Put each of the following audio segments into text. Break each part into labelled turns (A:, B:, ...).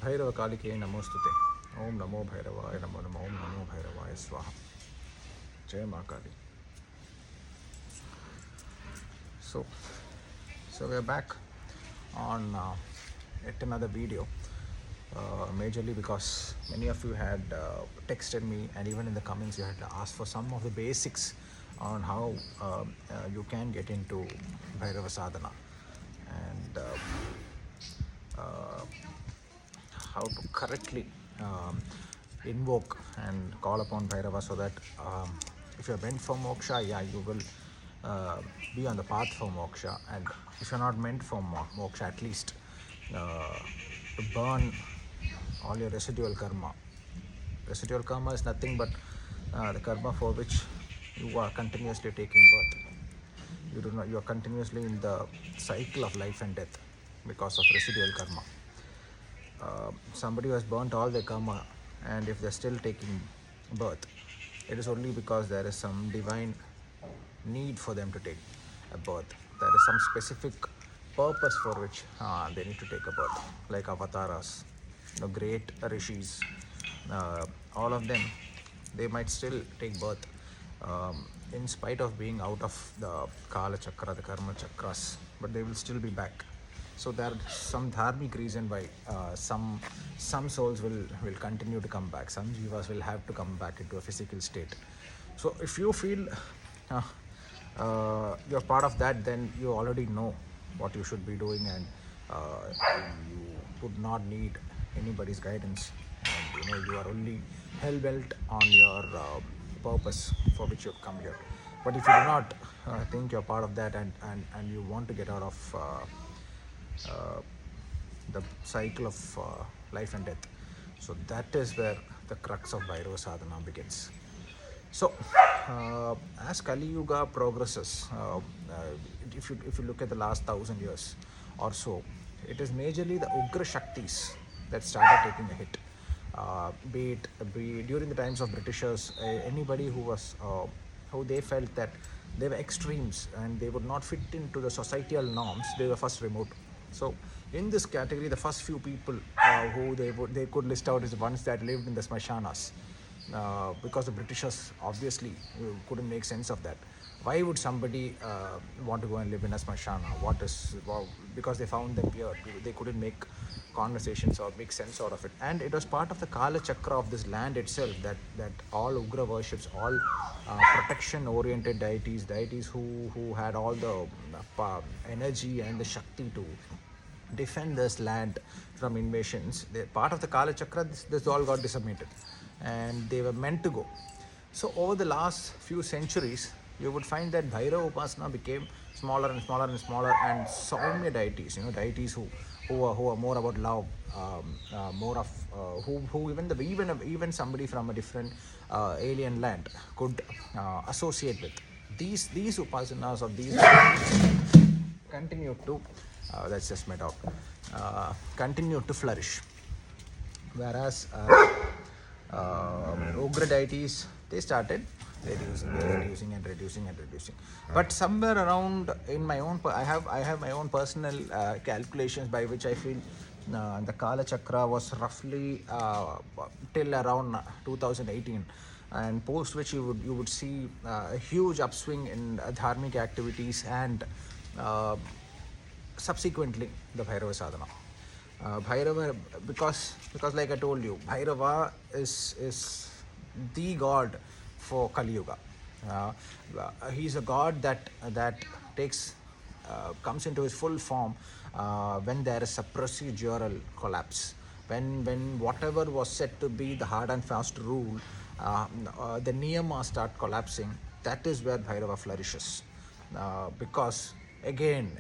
A: Bhairava Kalike Namostute. Om Namo Bhairavaya Namo Namo Om Namo Bhairavaya Swaha. Jai Ma Kali. So, we are back on yet another video. Majorly because many of you had texted me, and even in the comments you had asked for some of the basics on how you can get into Bhairava Sadhana, and uh, how to correctly invoke and call upon Bhairava, so that if you're meant for moksha, yeah, you will be on the path for moksha, and if you're not meant for moksha, at least to burn all your residual karma. Residual karma is nothing but the karma for which you are continuously taking birth. You are continuously in the cycle of life and death because of residual karma. Somebody who has burnt all their karma, and if they're still taking birth, it is only because there is some divine need for them to take a birth. There is some specific purpose for which they need to take a birth, like avatars, great rishis, all of them, they might still take birth in spite of being out of the Kala Chakra, the Karma Chakras, but they will still be back. So there is some dharmic reason why some souls will continue to come back. Some jivas will have to come back into a physical state. So if you feel you're part of that, then you already know what you should be doing, and you would not need anybody's guidance. And you are only hell bent on your purpose for which you've come here. But if you do not think you're part of that, and you want to get out of the cycle of life and death, so that is where the crux of Bhairava Sadhana begins. So, as Kali Yuga progresses, if you look at the last 1,000 years or so, it is majorly the Ugra Shaktis that started taking a hit. Be it during the times of Britishers, anybody who they felt that they were extremes and they would not fit into the societal norms, they were first removed. So, in this category, the first few people who they could list out is the ones that lived in the smashanas. Because the Britishers obviously couldn't make sense of that. Why would somebody want to go and live in a smashana? Because they found them weird. They couldn't make conversations or make sense out of it. And it was part of the Kala Chakra of this land itself that all Ugra worships, all protection-oriented deities who had all the energy and the Shakti to defend this land from invasions. They're part of the Kala Chakra. This all got decimated, and they were meant to go. So over the last few centuries, you would find that Bhairava Upasana became smaller and smaller and smaller, and Saumya deities, deities who are more about love, more of who even somebody from a different alien land could associate with. These upasanas of these continue to that's just my dog, continue to flourish, whereas Ugra deities, they started reducing. But somewhere around, in my own, I have my own personal calculations by which I feel the Kala Chakra was roughly till around 2018, and post which you would see a huge upswing in dharmic activities, and subsequently the Bhairava Sadhana. Bhairava, because like I told you, Bhairava is the god for Kali Yuga. He's a god that takes comes into his full form when there is a procedural collapse. When whatever was said to be the hard and fast rule, the niyama start collapsing. That is where Bhairava flourishes. Because again,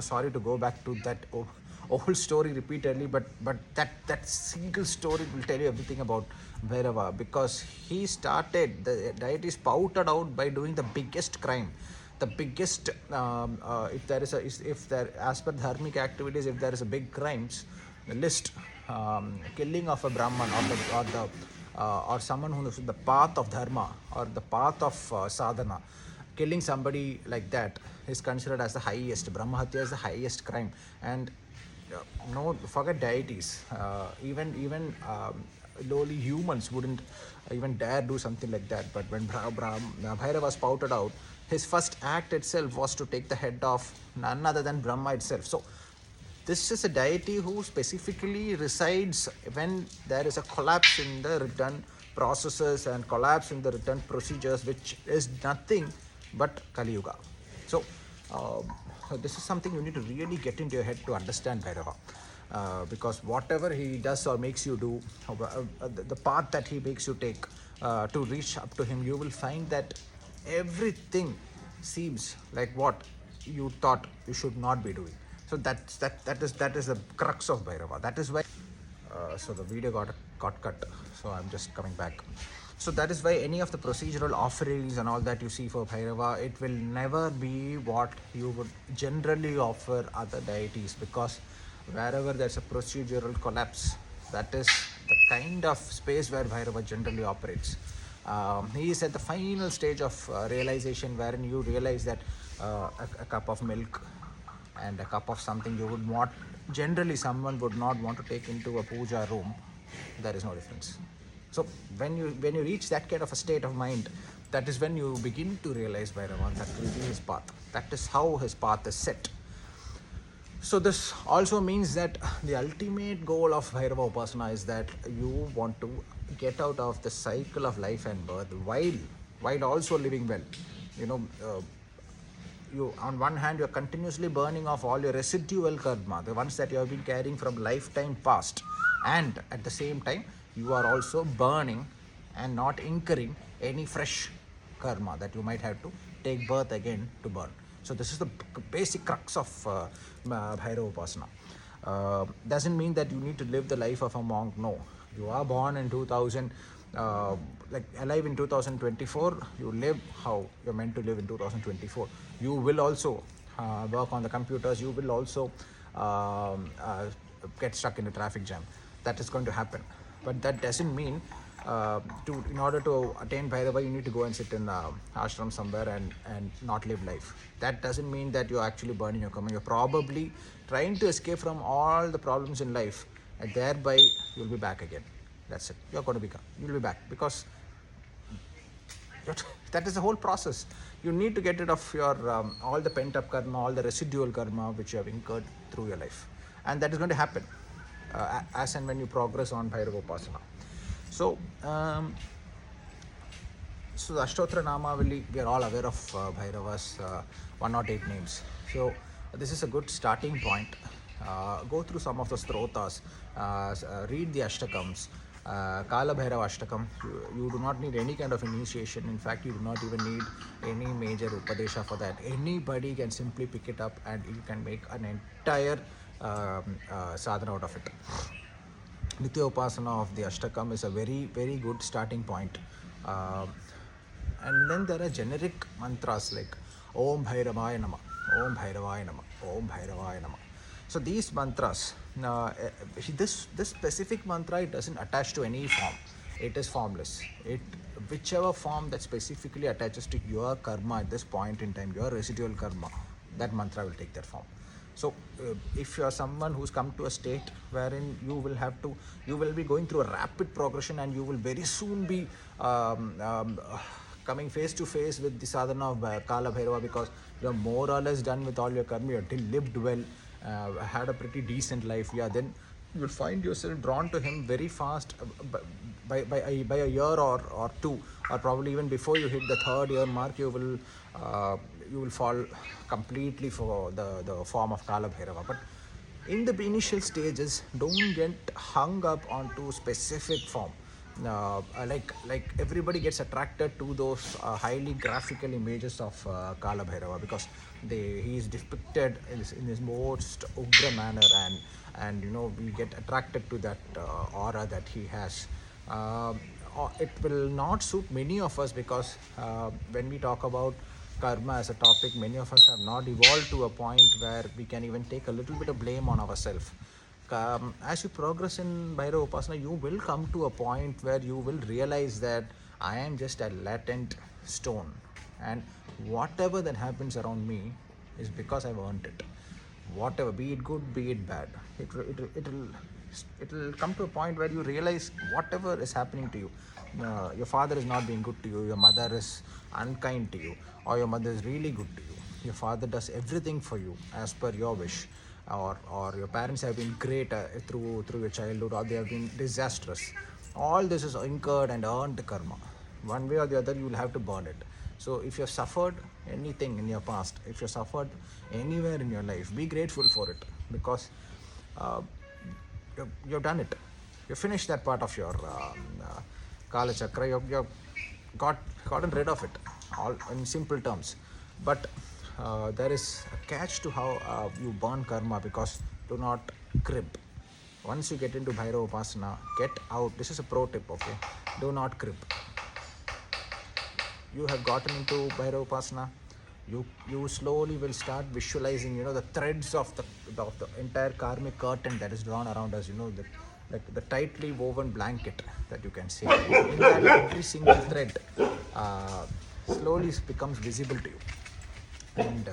A: sorry to go back to that old story repeatedly, but that single story will tell you everything about Bhairava, because he started, the deity spouted out by doing the biggest crime, the biggest if there, as per dharmic activities, if there is a big crimes list, killing of a Brahman, or someone who is the path of dharma or the path of sadhana, killing somebody like that is considered as the highest. Brahmahatya is the highest crime, and no, forget deities. Even lowly humans wouldn't even dare do something like that. But when Bhairava spouted out, his first act itself was to take the head of none other than Brahma itself. So this is a deity who specifically resides when there is a collapse in the written processes and collapse in the written procedures, which is nothing but Kali Yuga. So, this is something you need to really get into your head to understand Bhairava. Because whatever he does or makes you do, the path that he makes you take to reach up to him, you will find that everything seems like what you thought you should not be doing. So that is the crux of Bhairava. That is why. So the video got cut. So I'm just coming back. So that is why any of the procedural offerings and all that you see for Bhairava, it will never be what you would generally offer other deities, because wherever there's a procedural collapse, that is the kind of space where Bhairava generally operates. He is at the final stage of realization, wherein you realize that a cup of milk and a cup of something you would not, generally someone would not want to take into a puja room, there is no difference. So when you reach that kind of a state of mind, that is when you begin to realize Bhairava, that will be his path. That is how his path is set. So this also means that the ultimate goal of Bhairava Upasana is that you want to get out of the cycle of life and birth while also living well. You know, you, on one hand, you're continuously burning off all your residual karma, the ones that you have been carrying from lifetime past, and at the same time you are also burning and not incurring any fresh karma that you might have to take birth again to burn. So this is the basic crux of Bhairava Upasana. Doesn't mean that you need to live the life of a monk. No, you are born in 2000, like alive in 2024. You live how you're meant to live in 2024. You will also work on the computers. You will also get stuck in a traffic jam. That is going to happen. But that doesn't mean in order to attain Bhairava, you need to go and sit in ashram somewhere and not live life. That doesn't mean that you're actually burning your karma. You're probably trying to escape from all the problems in life, and thereby you'll be back again. That's it. You'll be back, because that is the whole process. You need to get rid of your all the pent up karma, all the residual karma which you have incurred through your life, and that is going to happen as and when you progress on Bhairava Upasana. So, so the Ashtotra Namavali, we are all aware of Bhairava's 108 names. So this is a good starting point. Go through some of the strotas, read the Ashtakams. Kala Bhairava Ashtakam, you do not need any kind of initiation. In fact, you do not even need any major Upadesha for that. Anybody can simply pick it up and you can make an entire sadhana out of it. Nitya Upasana of the Ashtakam is a very, very good starting point. And then there are generic mantras like Om Bhairavaya Nama, Om Bhairavaya Nama, Om Bhairavaya Nama. So these mantras, this specific mantra, it doesn't attach to any form. It is formless. Whichever form that specifically attaches to your karma at this point in time, your residual karma, that mantra will take that form. So if you are someone who's come to a state wherein you will be going through a rapid progression, and you will very soon be coming face to face with the sadhana of Kala Bhairava, because you're more or less done with all your karma, you're lived well, had a pretty decent life, then you will find yourself drawn to him very fast by a year or two, or probably even before you hit the third year mark, you will fall completely for the form of Kala Bhairava. But in the initial stages, don't get hung up onto specific form. Like everybody gets attracted to those highly graphical images of Kala Bhairava, because he is depicted in his most ugra manner, and we get attracted to that aura that he has. It will not suit many of us, because when we talk about karma as a topic, many of us have not evolved to a point where we can even take a little bit of blame on ourselves. As you progress in Bhairava Upasana, you will come to a point where you will realize that I am just a latent stone, and whatever that happens around me is because I've earned it. Whatever, be it good, be it bad, it'll come to a point where you realize whatever is happening to you, your father is not being good to you, your mother is unkind to you, or your mother is really good to you, your father does everything for you as per your wish, or your parents have been great through your childhood, or they have been disastrous. All this is incurred and earned karma. One way or the other, you will have to burn it. So if you have suffered anything in your past, if you have suffered anywhere in your life, be grateful for it, because uh, you've done it. You finished that part of your Kala Chakra. You've gotten rid of it, all in simple terms. But there is a catch to how you burn karma, because do not crib. Once you get into Bhairava Upasana, get out. This is a pro tip, okay? Do not crib. You have gotten into Bhairava Upasana, you slowly will start visualizing, the threads of the entire karmic curtain that is drawn around us, the tightly woven blanket that you can see. In that, every single thread slowly becomes visible to you. And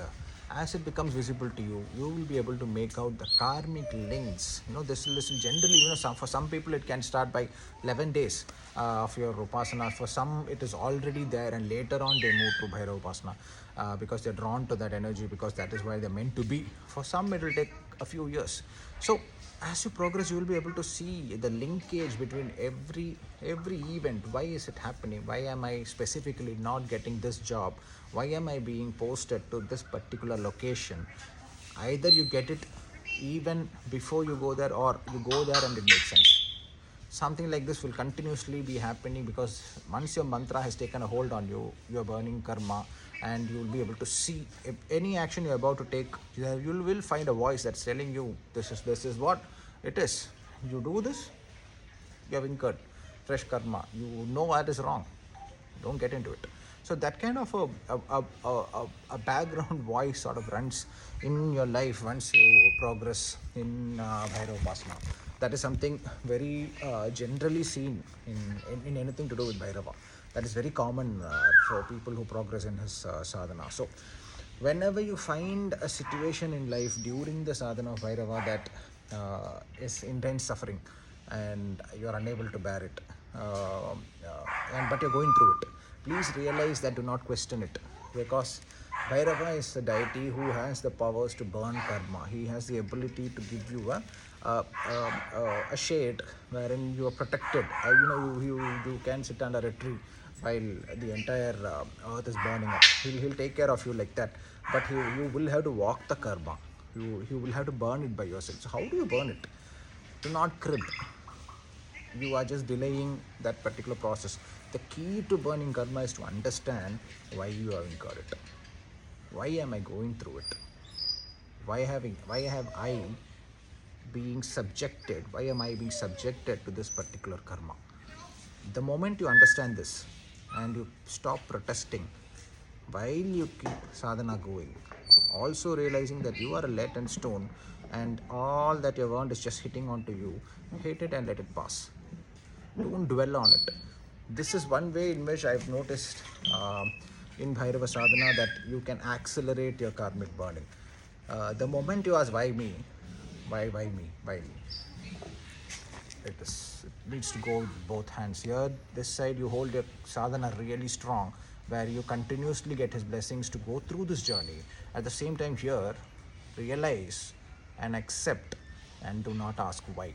A: as it becomes visible to you, you will be able to make out the karmic links. This will generally, for some people it can start by 11 days of your upasana. For some it is already there, and later on they move to Bhairava Upasana because they're drawn to that energy, because that is why they're meant to be. For some it will take a few years. So as you progress, you will be able to see the linkage between every event. Why is it happening? Why am I specifically not getting this job? Why am I being posted to this particular location? Either you get it even before you go there, or you go there and it makes sense. Something like this will continuously be happening, because once your mantra has taken a hold on you, you're burning karma, and you will be able to see if any action you're about to take, you will find a voice that's telling you, this is what it is. You do this, you have incurred fresh karma. You know what is wrong. Don't get into it. So that kind of a background voice sort of runs in your life once you progress in Bhairava Upasana. That is something very generally seen in anything to do with Bhairava. That is very common for people who progress in his sadhana. So whenever you find a situation in life during the sadhana of Bhairava that is intense suffering, and you are unable to bear it, but you're going through it, please realize that do not question it, because Bhairava is a deity who has the powers to burn karma. He has the ability to give you a shade wherein you are protected. You can sit under a tree while the entire earth is burning up. He'll take care of you like that, but you will have to walk the karma. You will have to burn it by yourself. So how do you burn it? Do not crib. You are just delaying that particular process. The key to burning karma is to understand why you have incurred it. Why am I going through it? Why have I being subjected? Why am I being subjected to this particular karma? The moment you understand this and you stop protesting while you keep sadhana going, also realizing that you are a lead and stone, and all that you've earned is just hitting onto you, hit it and let it pass. Don't dwell on it. This is one way in which I've noticed in Bhairava Sadhana that you can accelerate your karmic burning. The moment you ask, why me? Why me? Why me? It needs to go with both hands. Here, this side, you hold your sadhana really strong, where you continuously get his blessings to go through this journey. At the same time, here, realize and accept, and do not ask why.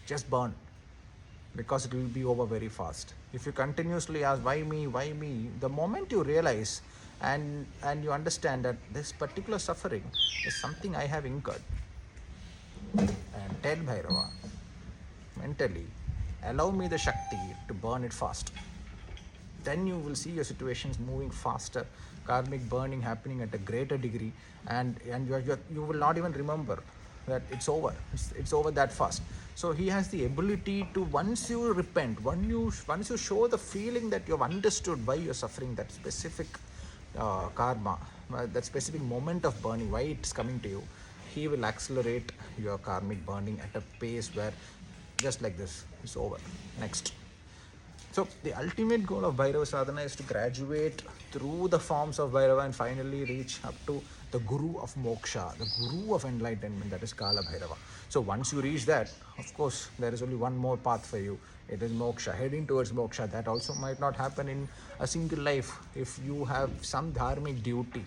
A: Just burn, because it will be over very fast. If you continuously ask why me, the moment you realize and you understand that this particular suffering is something I have incurred, and tell Bhairava mentally, allow me the Shakti to burn it fast. Then you will see your situations moving faster, karmic burning happening at a greater degree, and you will not even remember that it's over. It's over that fast. So he has the ability to, once you repent, once you show the feeling that you've understood why you're suffering that specific karma, that specific moment of burning, why it's coming to you, he will accelerate your karmic burning at a pace where, just like this, it's over. Next. So the ultimate goal of Bhairava Sadhana is to graduate through the forms of Bhairava and finally reach up to the Guru of Moksha, the Guru of enlightenment, that is Kala Bhairava. So once you reach that, of course, there is only one more path for you. It is moksha, heading towards moksha. That also might not happen in a single life. If you have some dharmic duty,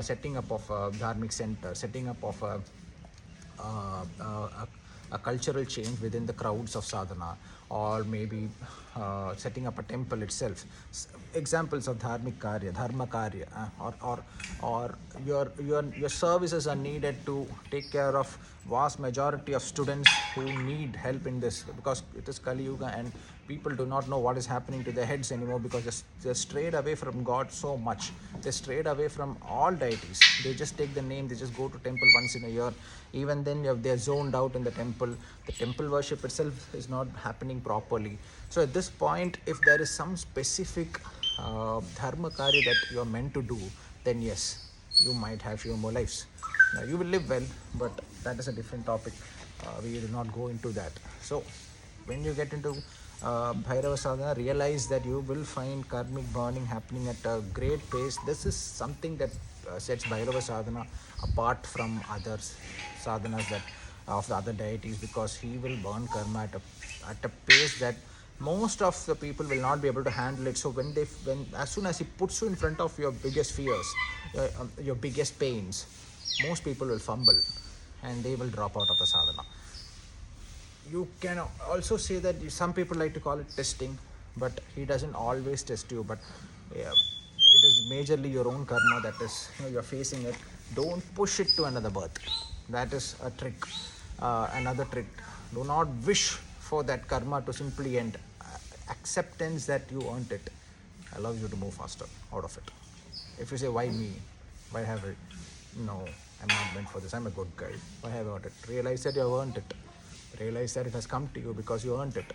A: setting up of a dharmic center, setting up of uh, uh, a cultural change within the crowds of sadhana, or maybe setting up a temple itself. Examples of dharmic karya, dharma karya, or your services are needed to take care of vast majority of students who need help in this, because it is Kali Yuga and people do not know what is happening to their heads anymore, because they're strayed away from God so much. They strayed away from all deities. They just take the name, they just go to temple once in a year. Even then they're zoned out in the temple. The temple worship itself is not happening properly. So at this point, if there is some specific dharma karya that you are meant to do, then yes, you might have few more lives. Now, you will live well, but that is a different topic. We will not go into that. So when you get into Bhairava Sadhana, realize that you will find karmic burning happening at a great pace. This is something that sets Bhairava Sadhana apart from other sadhanas that of the other deities, because he will burn karma at a pace that most of the people will not be able to handle it. So when as soon as he puts you in front of your biggest fears, your biggest pains, most people will fumble and they will drop out of the sadhana. You can also say that some people like to call it testing, but he doesn't always test you. But it is majorly your own karma that is, you're facing it. Don't push it to another birth. That is a trick. Another trick. Do not wish for that karma to simply end. Acceptance that you earned it allows you to move faster out of it. If you say, why me? Why have I? No, I'm not meant for this. I'm a good guy. Why have I earned it? Realize that you have earned it. Realize that it has come to you because you earned it.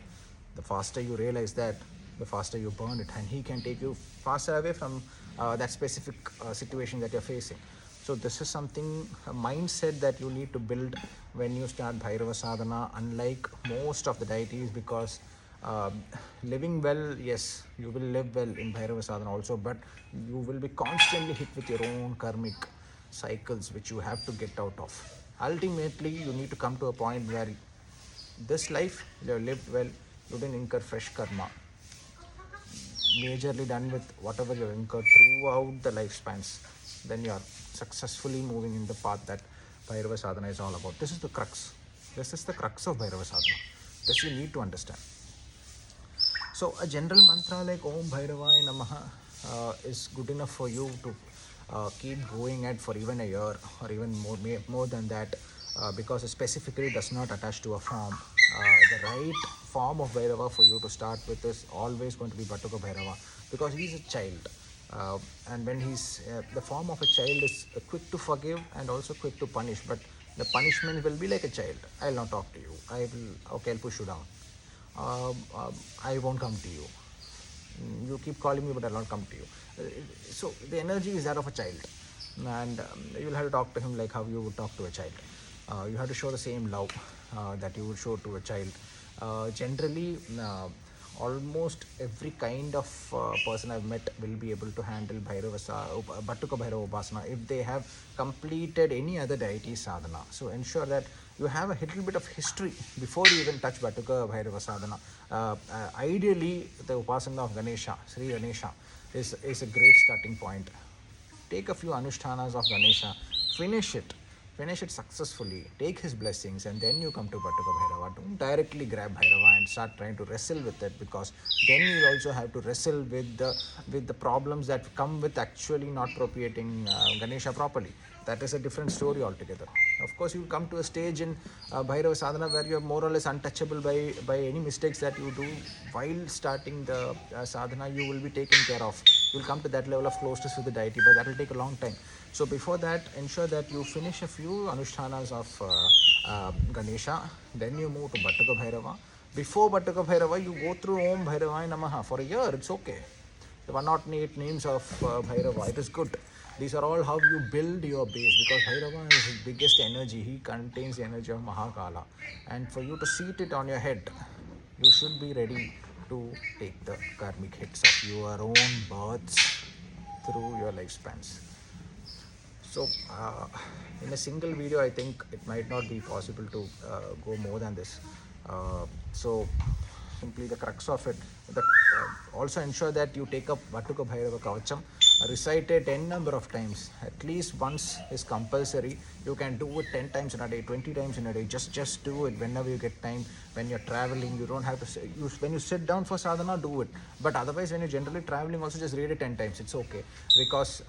A: The faster you realize that, the faster you burn it, and he can take you faster away from that specific situation that you're facing. So this is something, a mindset that you need to build when you start Bhairava Sadhana, unlike most of the deities, because living well, yes, you will live well in Bhairava Sadhana also, but you will be constantly hit with your own karmic cycles which you have to get out of. Ultimately, you need to come to a point where this life you have lived well, you didn't incur fresh karma, majorly done with whatever you have incurred throughout the lifespans, then you are successfully moving in the path that Bhairava Sadhana is all about. This is the crux. This is the crux of Bhairava Sadhana. This you need to understand. So a general mantra like Om Bhairavaya Namaha is good enough for you to keep going at for even a year or even more than that, because it specifically does not attach to a form. The right form of Bhairava for you to start with is always going to be Bhattuka Bhairava, because he's a child. And when he's the form of a child is quick to forgive and also quick to punish, but the punishment will be like a child. I'll not talk to you. I'll push you down. I won't come to you. You keep calling me, but I'll not come to you. So the energy is that of a child, and you'll have to talk to him like how you would talk to a child. You have to show the same love that you would show to a child. Generally, almost every kind of person I've met will be able to handle Bhattuka Bhairava Upasana if they have completed any other deity sadhana. So ensure that you have a little bit of history before you even touch Bhattuka Bhairava Sadhana. Ideally, the Upasana of Ganesha, Sri Ganesha, is a great starting point. Take a few Anushtanas of Ganesha, finish it successfully, take his blessings, and then you come to Bhattuka Bhairava. Don't directly grab Bhairava and start trying to wrestle with it, because then you also have to wrestle with the problems that come with actually not appropriating Ganesha properly. That is a different story altogether. Of course, you will come to a stage in Bhairava Sadhana where you are more or less untouchable by any mistakes that you do while starting the sadhana. You will be taken care of. You will come to that level of closeness with the deity, but that will take a long time. So before that, ensure that you finish a few Anushtanas of Ganesha, then you move to Bhattuka Bhairava. Before Bhattuka Bhairava, you go through Om Bhairavaya Namaha. For a year, it's okay. The 108 names of Bhairava, it is good. These are all how you build your base, because Bhairava is his biggest energy. He contains the energy of Mahakala. And for you to seat it on your head, you should be ready to take the karmic hits of your own births through your lifespans. So in a single video, I think it might not be possible to go more than this. So simply the crux of it, also ensure that you take up Vatuka Bhairava Kavacham, recite it n number of times. At least once is compulsory. You can do it 10 times in a day, 20 times in a day. Just do it whenever you get time. When you're traveling, you don't have to say, when you sit down for sadhana, do it. But otherwise, when you're generally traveling, also just read it 10 times. It's okay. Because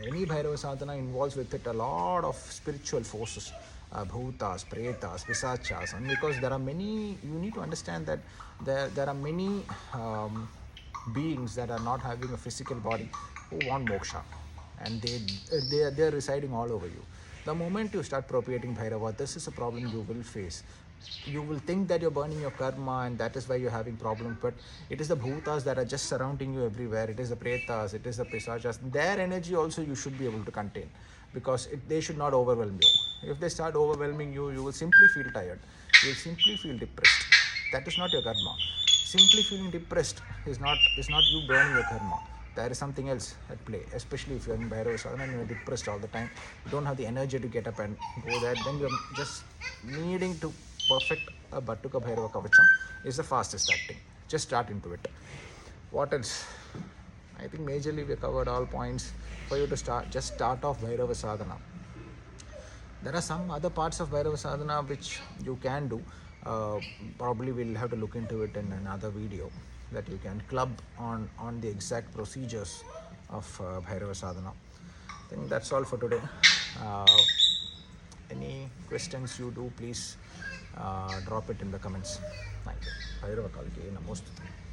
A: any Bhairava Sadhana involves with it a lot of spiritual forces. Bhutas, Pretas, Pisachas, and because there are many, you need to understand that there are many beings that are not having a physical body who want moksha, and they're residing all over you. The moment you start propagating Bhairava, this is a problem you will face. You will think that you're burning your karma and that is why you're having problems, but it is the bhutas that are just surrounding you everywhere. It is the pretas, it is the pisachas. Their energy also you should be able to contain, because they should not overwhelm you. If they start overwhelming you, you will simply feel tired. You will simply feel depressed. That is not your karma. Simply feeling depressed is not you burning your karma. There is something else at play, especially if you're in Bhairava Sadhana and you're depressed all the time. You don't have the energy to get up and go there. Then you're just needing to perfect a Bhattuka Bhairava Kavacham is the fastest acting. Just start into it. What else? I think majorly we covered all points for you to start. Just start off Bhairava Sadhana. There are some other parts of Bhairava Sadhana which you can do. Probably we'll have to look into it in another video, that you can club on the exact procedures of Bhairava Sadhana. I think that's all for today. Uh, any questions you do, please drop it in the comments. Thank you. Bhairava Kalki Namostute.